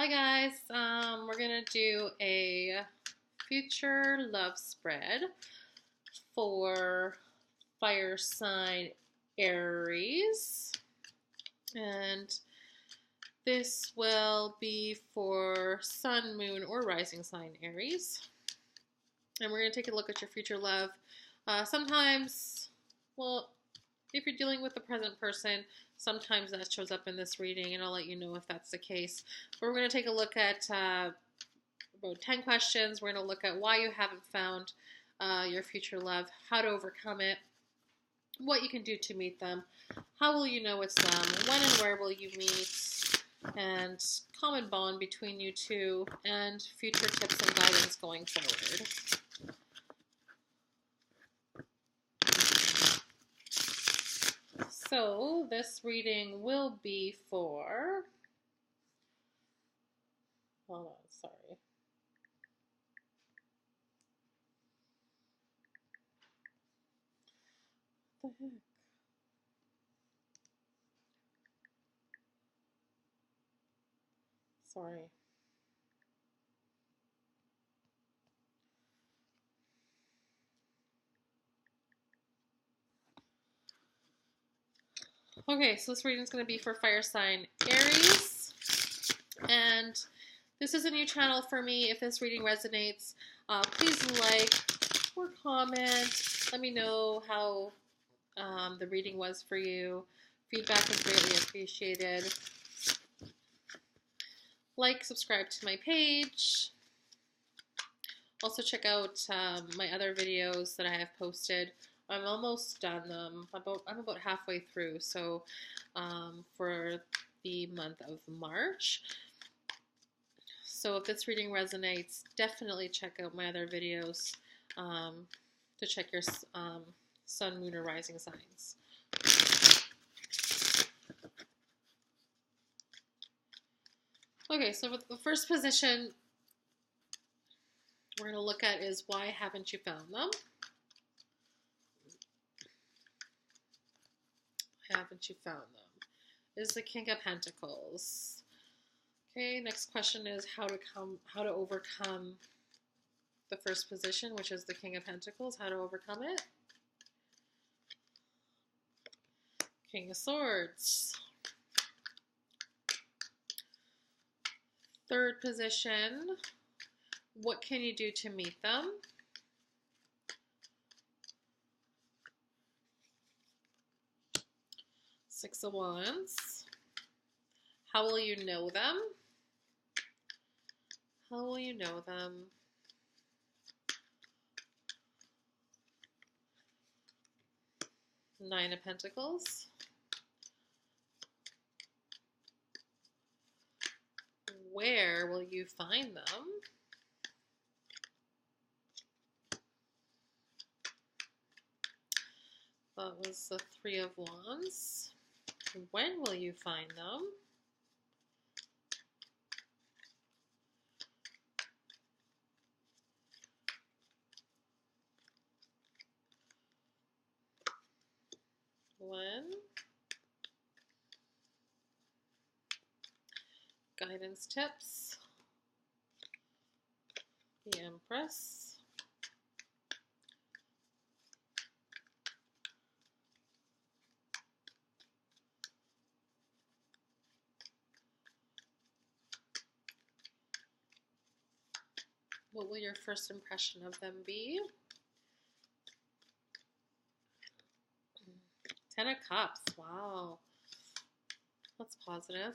Hi guys, we're gonna do a future love spread for fire sign Aries, and this will be for sun, moon, or rising sign Aries. And we're gonna take a look at your future love. Sometimes, well, if you're dealing with the present person, sometimes that shows up in this reading, and I'll let you know if that's the case. But we're going to take a look at about 10 questions. We're going to look at why you haven't found your future love, how to overcome it, what you can do to meet them, how will you know it's them, when and where will you meet, and common bond between you two, and future tips and guidance going forward. So this reading will be for, hold on, sorry. What the heck? Sorry. Okay, so this reading is going to be for fire sign Aries, and this is a new channel for me. If this reading resonates, please like or comment. Let me know how the reading was for you. Feedback is greatly appreciated. Like, subscribe to my page. Also check out my other videos that I have posted. I'm almost done them. I'm about halfway through. So for the month of March. So if this reading resonates, definitely check out my other videos to check your sun, moon, or rising signs. Okay, so the first position we're going to look at is why haven't you found them? Haven't you found them? Is the King of Pentacles. Okay, next question is how to overcome the first position, which is the King of Pentacles. How to overcome it. King of Swords. Third position, what can you do to meet them? Six of Wands. How will you know them? How will you know them? Nine of Pentacles. Where will you find them? That was the Three of Wands. When will you find them? When? Guidance tips. The Empress. What will your first impression of them be? Ten of Cups. Wow. That's positive.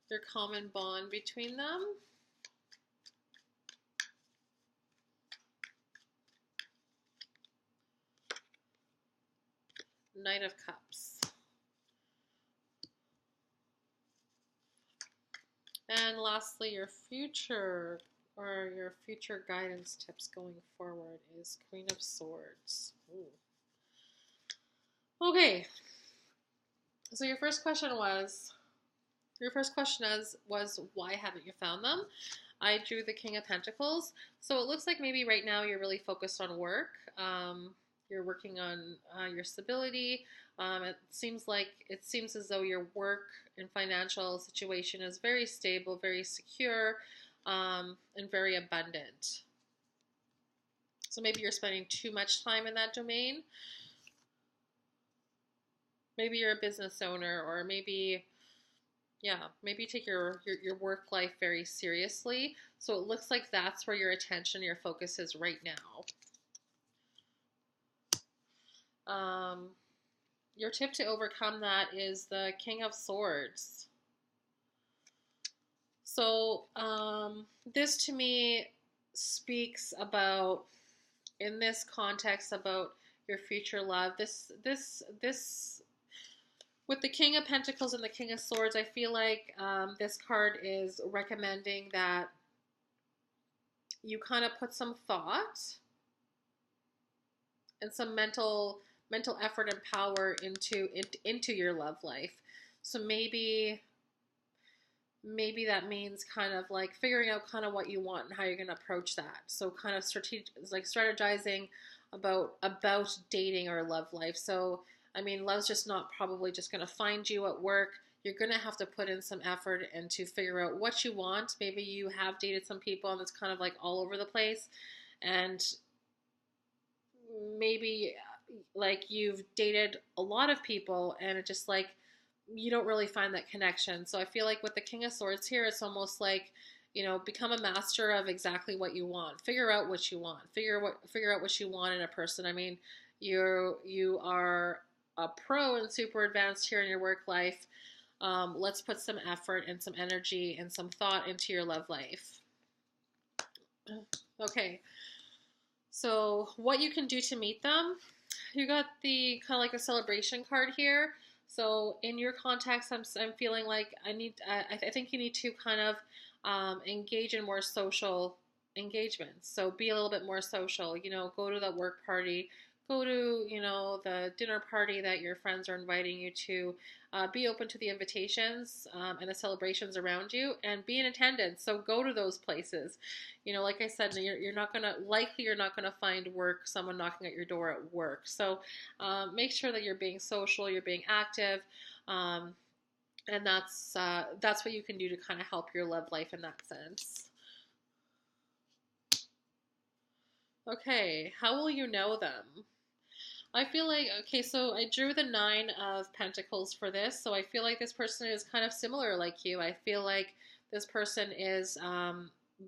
Your common bond between them. Knight of Cups. And lastly, your future guidance tips going forward is Queen of Swords. Ooh. Okay. So your first question was why haven't you found them? I drew the King of Pentacles. So it looks like maybe right now you're really focused on work. You're working on your stability. It seems as though your work and financial situation is very stable, very secure, and very abundant. So maybe you're spending too much time in that domain. Maybe you're a business owner, or maybe, yeah, maybe you take your work life very seriously. So it looks like that's where your attention, your focus is right now. Your tip to overcome that is the King of Swords. So this to me speaks about, in this context, about your future love. This with the King of Pentacles and the King of Swords, I feel like this card is recommending that you kind of put some thought and some mental effort and power into your love life. So maybe that means kind of like figuring out kind of what you want and how you're going to approach that. So kind of strategizing about dating or love life. So I mean, love's just not probably just going to find you at work. You're going to have to put in some effort and to figure out what you want. Maybe you have dated some people and it's kind of like all over the place, and maybe like you've dated a lot of people and it just like you don't really find that connection. So I feel like with the King of Swords here, it's almost like, become a master of exactly what you want. Figure out what you want. Figure out what you want in a person. I mean, you are a pro and super advanced here in your work life. Let's put some effort and some energy and some thought into your love life. Okay. So what you can do to meet them, you got the kind of like a celebration card here. So in your context, I'm feeling like I think you need to kind of engage in more social engagements. So be a little bit more social, go to the work party, go to, the dinner party that your friends are inviting you to. Be open to the invitations and the celebrations around you, and be in attendance. So go to those places. Like I said, you're not gonna find someone knocking at your door at work. So make sure that you're being social, you're being active, and that's what you can do to kind of help your love life in that sense. Okay, how will you know them? I feel like, okay, so I drew the 9 of Pentacles for this, so I feel like this person is kind of similar like you. I feel like this person is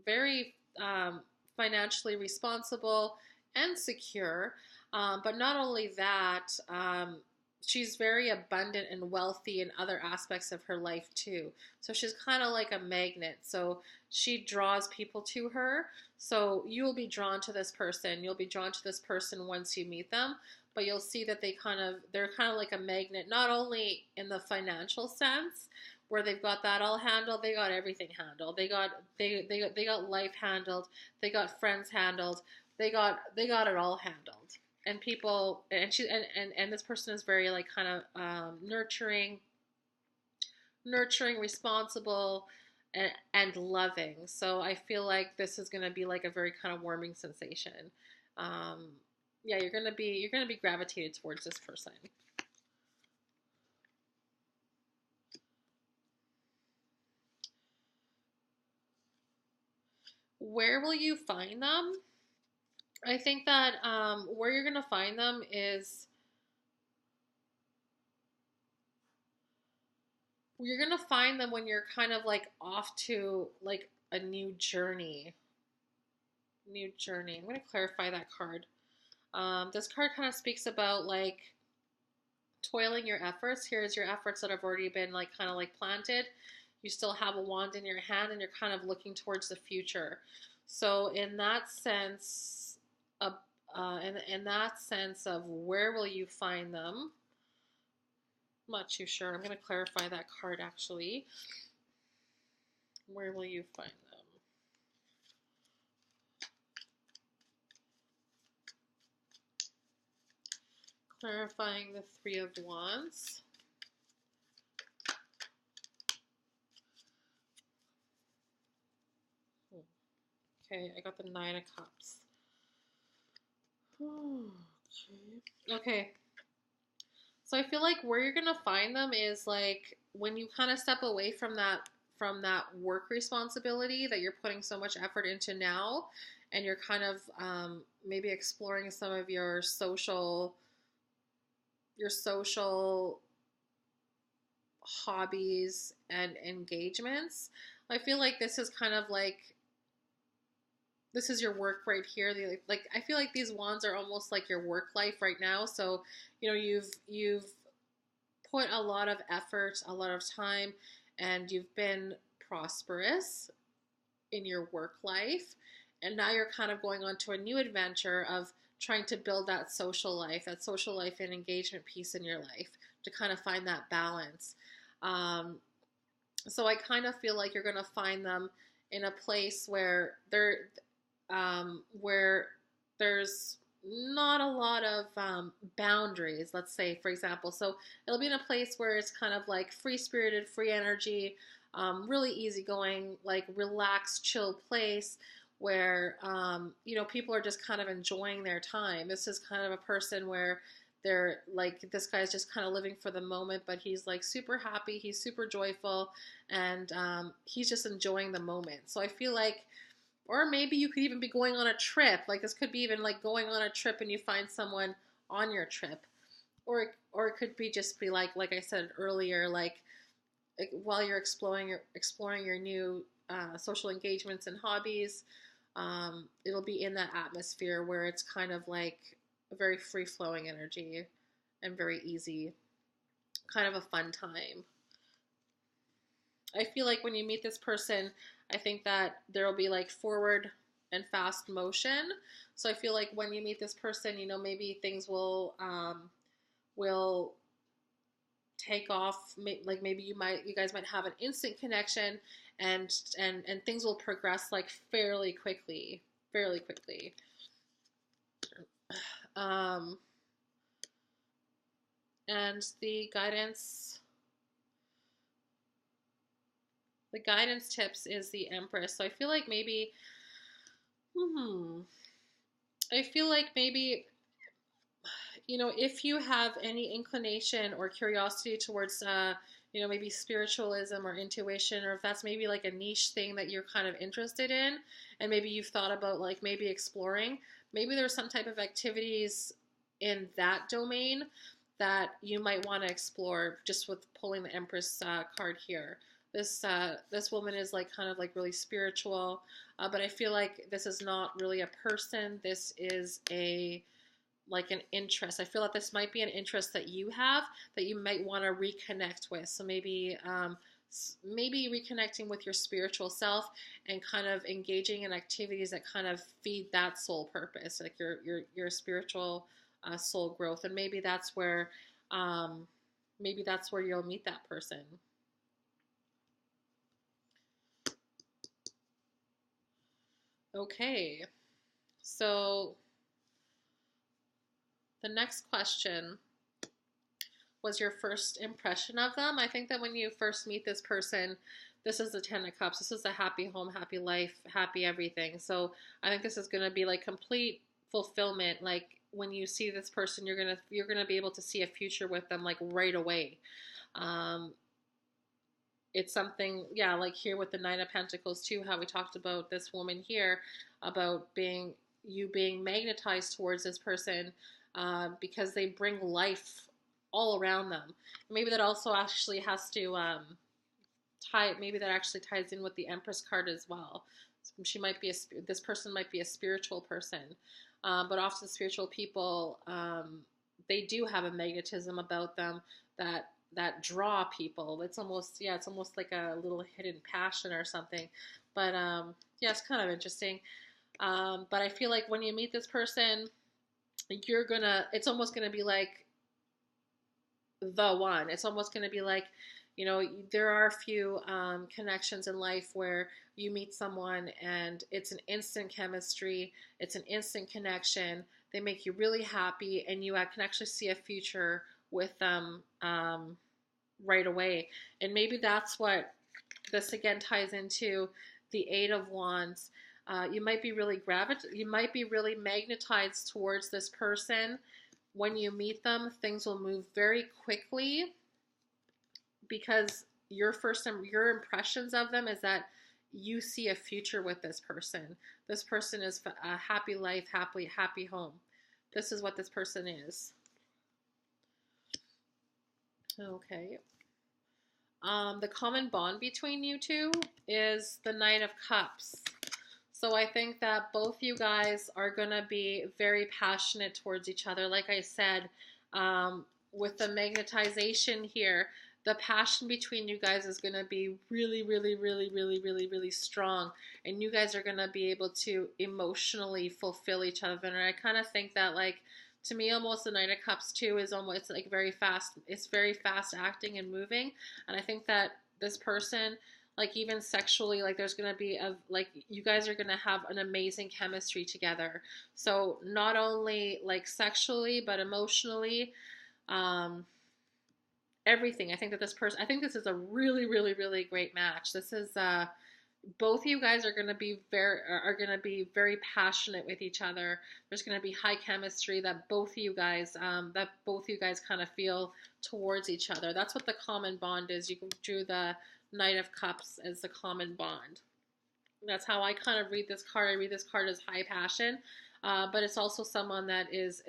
very financially responsible and secure, but not only that, she's very abundant and wealthy in other aspects of her life too. So she's kind of like a magnet. So she draws people to her. So you'll be drawn to this person. You'll be drawn to this person once you meet them. But you'll see that they're kind of like a magnet, not only in the financial sense, where they've got that all handled, they got everything handled. They got life handled, they got friends handled, they got it all handled. And people, and this person is very like kind of nurturing, responsible, and loving. So I feel like this is going to be like a very kind of warming sensation. Yeah, you're gonna be gravitated towards this person. Where will you find them? I think that where you're gonna find them is you're gonna find them when you're kind of like off to like a new journey. I'm gonna clarify that card. This card kind of speaks about like toiling your efforts. Here's your efforts that have already been like kind of like planted. You still have a wand in your hand and you're kind of looking towards the future. So in that sense, in that sense of where will you find them? I'm not too sure. I'm going to clarify that card actually. Where will you find them? Clarifying the 3 of Wands. Okay, I got the 9 of Cups. Okay. So I feel like where you're gonna find them is like when you kind of step away from that work responsibility that you're putting so much effort into now, and you're kind of maybe exploring some of your social hobbies and engagements. I feel like this is kind of like this is your work right here. Like I feel like these wands are almost like your work life right now. So you know you've put a lot of effort, a lot of time, and you've been prosperous in your work life. And now you're kind of going on to a new adventure of trying to build that social life and engagement piece in your life to kind of find that balance. Um, so I kind of feel like you're going to find them in a place where there's not a lot of boundaries, let's say, for example. So it'll be in a place where it's kind of like free spirited, free energy, really easygoing, like relaxed, chill place where, people are just kind of enjoying their time. This is kind of a person where they're like, this guy's just kind of living for the moment, but he's like super happy, he's super joyful, and he's just enjoying the moment. So I feel like, or maybe you could even be going on a trip. Like this could be even like going on a trip and you find someone on your trip. Or it could be just be like I said earlier, like while you're exploring your new social engagements and hobbies, it'll be in that atmosphere where it's kind of like a very free flowing energy and very easy, kind of a fun time. I feel like when you meet this person, I think that there will be like forward and fast motion. So I feel like when you meet this person, maybe things will take off. Like maybe you guys might have an instant connection, and things will progress like fairly quickly, fairly quickly. Um, and the guidance tips is the Empress. So I feel like maybe, I feel like maybe, if you have any inclination or curiosity towards, maybe spiritualism or intuition, or if that's maybe like a niche thing that you're kind of interested in, and maybe you've thought about like maybe exploring, maybe there's some type of activities in that domain that you might want to explore just with pulling the Empress card here. This woman is like kind of like really spiritual, but I feel like this is not really a person. This is like an interest. I feel like this might be an interest that you have that you might want to reconnect with. So maybe reconnecting with your spiritual self and kind of engaging in activities that kind of feed that soul purpose, like your spiritual soul growth. And maybe that's where you'll meet that person. Okay, so the next question was your first impression of them. I think that when you first meet this person, this is the Ten of Cups. This is a happy home, happy life, happy everything. So I think this is going to be like complete fulfillment. Like when you see this person, you're gonna be able to see a future with them like right away. It's something, yeah, like here with the Nine of Pentacles too, how we talked about this woman here, about being magnetized towards this person because they bring life all around them. Maybe that also actually has to maybe that actually ties in with the Empress card as well. This person might be a spiritual person, but often spiritual people, they do have a magnetism about them that draw people. It's almost like a little hidden passion or something. But yeah, it's kind of interesting. But I feel like when you meet this person, it's almost gonna be like the one. It's almost gonna be like, there are a few connections in life where you meet someone and it's an instant chemistry, it's an instant connection. They make you really happy, and you can actually see a future with them right away. And maybe that's what this again ties into the Eight of Wands. You might be really magnetized towards this person when you meet them, things will move very quickly because your impressions of them is that you see a future with this person. This person is a happy life, happy home. This is what this person is. Okay. The common bond between you two is the Knight of Cups. So I think that both you guys are going to be very passionate towards each other. Like I said, with the magnetization here, the passion between you guys is going to be really, really, really, really, really, really strong. And you guys are going to be able to emotionally fulfill each other. And I kind of think that, like, to me, almost the Knight of Cups too is almost like very fast. It's very fast acting and moving. And I think that this person, like even sexually, like there's going to be like you guys are going to have an amazing chemistry together. So not only like sexually, but emotionally, everything. I think that I think this is a really, really, really great match. This is, both of you guys are going to be very passionate with each other. There's going to be high chemistry that both of you guys kind of feel towards each other. That's what the common bond is. You drew the Knight of Cups as the common bond. That's how I kind of read this card. I read this card as high passion, but it's also someone that is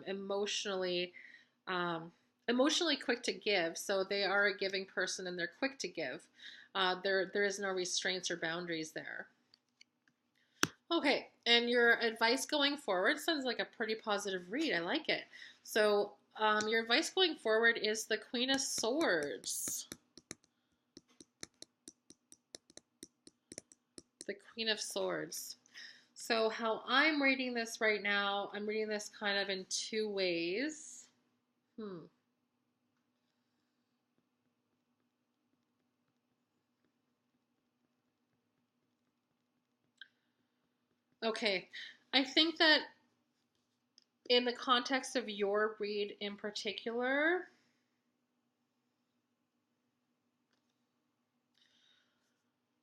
emotionally quick to give. So they are a giving person and they're quick to give. There is no restraints or boundaries there. Okay, and your advice going forward sounds like a pretty positive read. I like it. So your advice going forward is the Queen of Swords. The Queen of Swords. So how I'm reading this right now, I'm reading this kind of in two ways. Okay, I think that in the context of your read in particular,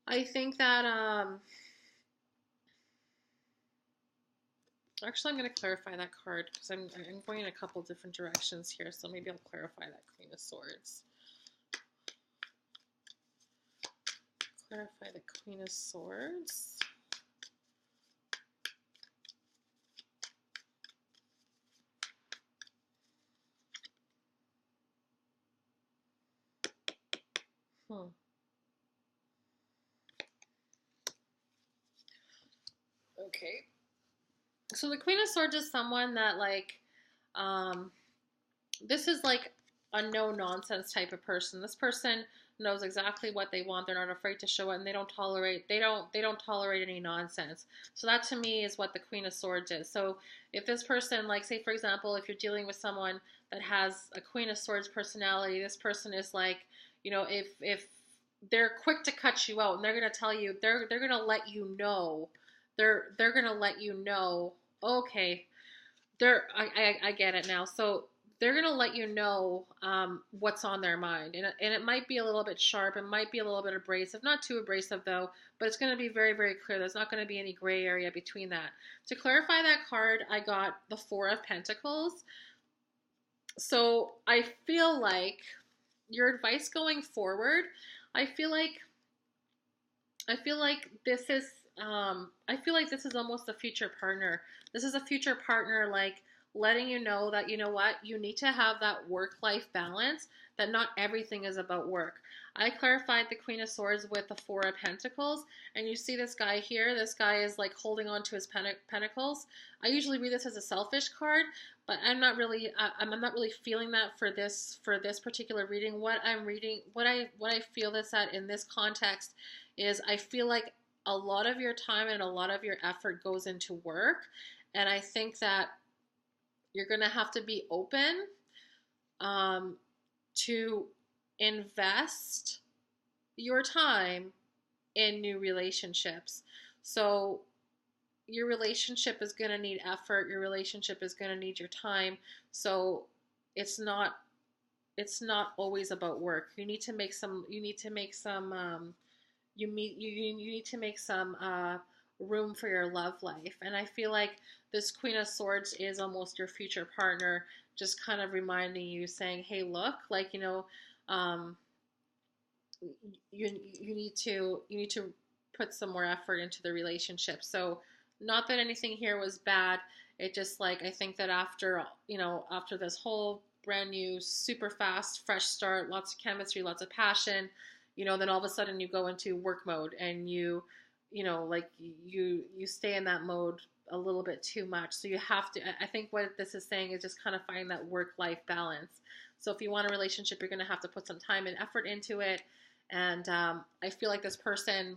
I think that, actually I'm going to clarify that card because I'm going in a couple different directions here, so maybe I'll clarify that Queen of Swords. Clarify the Queen of Swords. Okay. So the Queen of Swords is someone that, like, this is like a no-nonsense type of person. This person knows exactly what they want. They're not afraid to show it, and they don't tolerate any nonsense. So that to me is what the Queen of Swords is. So if this person, like, say for example, if you're dealing with someone that has a Queen of Swords personality, this person is like, you know, if they're quick to cut you out, and they're going to tell you, they're going to let you know, they're going to let you know, okay, I get it now. So they're going to let you know what's on their mind. And it might be a little bit sharp. It might be a little bit abrasive. Not too abrasive, though. But it's going to be very, very clear. There's not going to be any gray area between that. To clarify that card, I got the Four of Pentacles. So I feel like your advice going forward, I feel like this is almost a future partner. This is a future partner, like, letting you know that, you know what, you need to have that work-life balance, that not everything is about work. I clarified the Queen of Swords with the Four of Pentacles, and you see this guy here. This guy is like holding on to his pentacles. I usually read this as a selfish card, but I'm not really feeling that for this particular reading. What I feel this at in this context is, I feel like a lot of your time and a lot of your effort goes into work, and I think that you're going to have to be open to invest your time in new relationships. So your relationship is going to need effort. Your relationship is going to need your time. So it's not always about work. You need to make some room for your love life. And I feel like this Queen of Swords is almost your future partner, just kind of reminding you, saying, hey, look, like, um, you need to put some more effort into the relationship. So not that anything here was bad. It just, like, I think that after, after this whole brand new, super fast, fresh start, lots of chemistry, lots of passion, then all of a sudden you go into work mode, and like you stay in that mode a little bit too much. So you have to, I think what this is saying is just kind of finding that work-life balance. So if you want a relationship, you're going to have to put some time and effort into it. And I feel like this person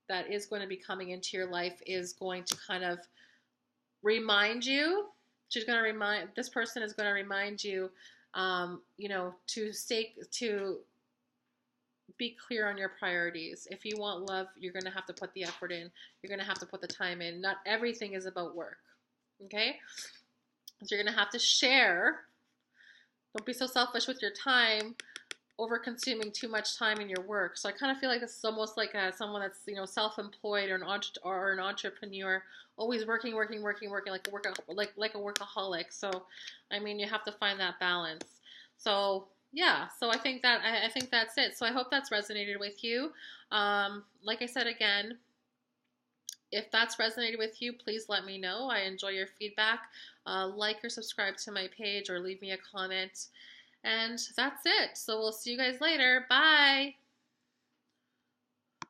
that is going to be coming into your life is going to kind of remind you. This person is going to remind you, to be clear on your priorities. If you want love, you're going to have to put the effort in. You're going to have to put the time in. Not everything is about work. Okay? So you're going to have to share. Don't be so selfish with your time, over consuming too much time in your work. So I kind of feel like this is almost like someone that's self-employed, or an entrepreneur, always working, like a workaholic. So I mean, you have to find that balance. So yeah, so I think that's it. So I hope that's resonated with you. Like I said again, if that's resonated with you, please let me know. I enjoy your feedback. Like or subscribe to my page, or leave me a comment. And that's it. So we'll see you guys later. Bye.